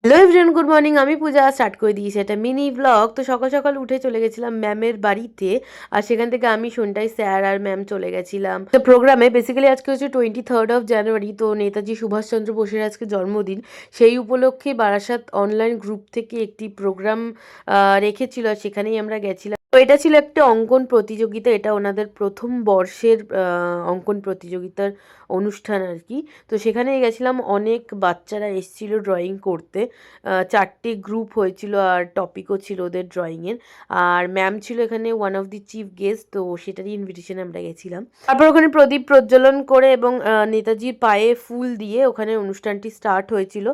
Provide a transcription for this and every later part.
Hello everyone, good morning. আমি পূজা start করে দিয়েছি একটা মিনি ব্লগ। তো সকাল সকাল উঠে চলে গেছিলাম ম্যামের বাড়িতে। আর সেখান থেকে আমি সন্ধ্যায় স্যার আর ম্যাম চলে গেছিলাম তো প্রোগ্রামে। বেসিক্যালি আজকে হচ্ছে 23rd of January, তো নেতাজি সুভাষচন্দ্র বোসের আজকে জন্মদিন। সেই উপলক্ষে বারাসাত অনলাইন গ্রুপ থেকে একটি প্রোগ্রাম রেখেছিল, আর সেখানেই আমরা গেছিলাম। তো এটা ছিল একটা অঙ্কন প্রতিযোগিতা, এটা ওনাদের প্রথম বর্ষের অঙ্কন প্রতিযোগিতার অনুষ্ঠান আর কি। তো সেখানেই গেছিলাম, অনেক বাচ্চারা এসেছিল ড্রয়িং করতে। 4টে গ্রুপ হয়েছিল আর টপিকও ছিল ওদের ড্রয়িংয়ের। আর ম্যাম ছিল এখানে one of the chief guest, তো সেটারই ইনভিটেশনে আমরা গেছিলাম। তারপর ওখানে প্রদীপ প্রজ্বলন করে এবং নেতাজির পায়ে ফুল দিয়ে ওখানে অনুষ্ঠানটি স্টার্ট হয়েছিল।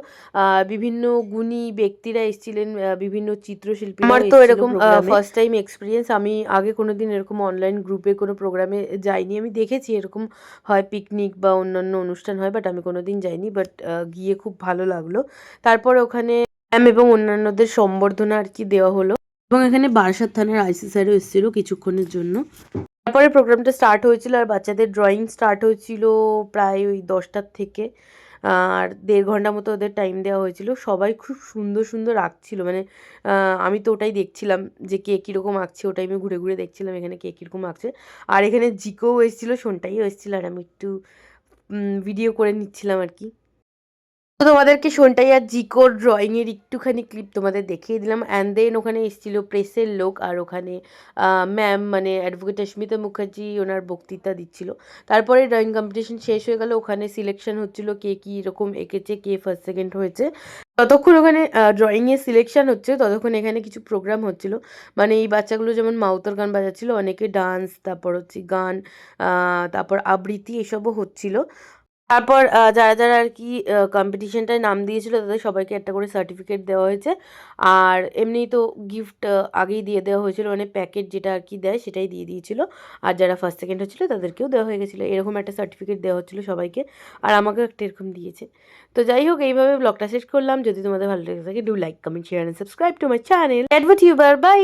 বিভিন্ন গুণী ব্যক্তিরা এসেছিলেন, বিভিন্ন চিত্রশিল্পীরাও আমার তো এরকম ফার্স্ট টাইম এক্সপিরিয়েন্স। আমি আগে কোনোদিন এরকম অনলাইন গ্রুপে কোনো প্রোগ্রামে যাইনি। আমি দেখেছি এরকম হয় পিকনিক বা অন্যান্য অনুষ্ঠান হয়, বাট আমি কোনোদিন যাইনি। বাট গিয়ে খুব ভালো লাগলো। তারপরে ওখানে ম্যাম এবং অন্যান্যদের সম্বর্ধনা আর কি দেওয়া হলো, এবং এখানে বারাসাত থানার আইসি স্যারও এসেছিল কিছুক্ষণের জন্য। তারপরে প্রোগ্রামটা স্টার্ট হয়েছিল আর বাচ্চাদের ড্রয়িং স্টার্ট হয়েছিল প্রায় ওই 10টার থেকে। আর 1.5 ঘন্টা মতো ওদের টাইম দেওয়া হয়েছিল। সবাই খুব সুন্দর সুন্দর আঁকছিল, মানে আমি তো ওটাই দেখছিলাম যে কে কীরকম আঁকছে, ওটাই আমি ঘুরে ঘুরে দেখছিলাম এখানে কে কীরকম আঁকছে। আর এখানে জিকোও এসেছিলো, সোনটাইও এসেছিলো, আর আমি একটু ভিডিও করে নিচ্ছিলাম আর কি। তো তোমাদেরকে সোনটাই আর জিকোর ড্রয়িংয়ের একটুখানি ক্লিপ তোমাদের দেখিয়ে দিলাম। অ্যান্ড দেন ওখানে এসেছিল প্রেসের লোক, আর ওখানে ম্যাম মানে অ্যাডভোকেট অস্মিতা মুখার্জি ওনার বক্তৃতা দিচ্ছিল। তারপরে ড্রয়িং কম্পিটিশন শেষ হয়ে গেল, ওখানে সিলেকশন হচ্ছিল কে কী রকম এঁকেছে, কে ফার্স্ট সেকেন্ড হয়েছে। ততক্ষণ ওখানে ড্রয়িংয়ের সিলেকশন হচ্ছে, ততক্ষণ এখানে কিছু প্রোগ্রাম হচ্ছিল। মানে এই বাচ্চাগুলো যেমন মাউতার গান বাজাচ্ছিল, অনেকে ডান্স, তারপর হচ্ছে গান, তারপর আবৃত্তি এসবও হচ্ছিল। তারপর যারা যারা আর কি কম্পিটিশনটায় নাম দিয়েছিল তাদের সবাইকে একটা করে সার্টিফিকেট দেওয়া হয়েছে। আর এমনি তো গিফট আগেই দিয়ে দেওয়া হয়েছিল, মানে প্যাকেট যেটা আর কি দেয় সেটাই দিয়ে দিয়েছিল। আর যারা ফার্স্ট সেকেন্ড হচ্ছিলো তাদেরকেও দেওয়া হয়ে গেছিলো, এরকম একটা সার্টিফিকেট দেওয়া হচ্ছিলো সবাইকে। আর আমাকেও একটা এরকম দিয়েছে। তো যাই হোক, এইভাবে ব্লগটা শেষ করলাম। যদি তোমাদের ভালো লেগে থাকে, do like, comment, share and subscribe to my channel advert uber. By.